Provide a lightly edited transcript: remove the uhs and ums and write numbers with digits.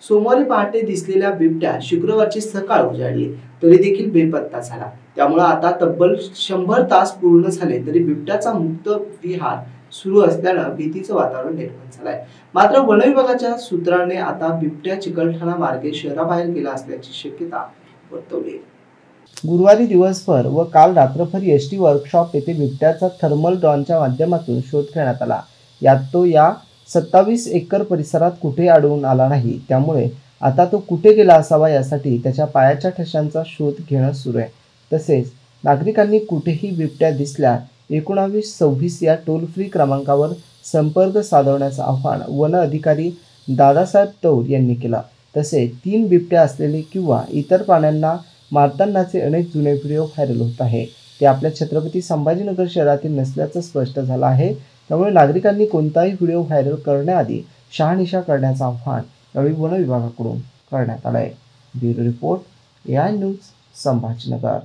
सोमवारी पहाटे दिसलेल्या बिबट्या शुक्रवारची सकाळ उजाडली तरी देखील बेपत्ता झाला। त्यामुळे आता तब्बल 100 तास पूर्ण झाले तरी बिबट्याचा मुक्त विहार सुरू असल्यानं भीतीचं वातावरण निर्माण झालंय। मात्र वन विभागाच्या सूत्राने आता बिबट्या चिकलठाणा मार्गे शहराबाहेर गेला असल्याची शक्यता वर्तवली। गुरुवारी दिवसभर व काल रात्रभर एसटी वर्कशॉप येथे बिबट्याचा थर्मल ड्रोनच्या माध्यमातून शोध घेण्यात आला। यात तो या 27 एकर परिसरात कुठे आढळून आला नाही। त्यामुळे आता तो कुठे गेला असावा यासाठी त्याच्या पायाच्या ठशांचा शोध घेणं सुरू आहे। तसेच नागरिकांनी कुठेही बिबट्या दिसल्या 1926 या टोल फ्री क्रमांकावर संपर्क साधण्याचं आवाहन वन अधिकारी दादासाहेब तौर यांनी केलं। तसेच 3 बिबट्या असलेले किंवा इतर प्राण्यांना मारतानाचे अनेक जुने व्हिडिओ व्हायरल होत आहे। ते आपल्या छत्रपती संभाजीनगर शहरातील नसल्याचं स्पष्ट झालं आहे। त्यामुळे नागरिकांनी कोणताही व्हिडिओ व्हायरल करण्याआधी शहानिशा करण्याचं आवाहन यावेळी वन विभागाकडून करण्यात आलं आहे। Bureau report AI news Sambhajinagar.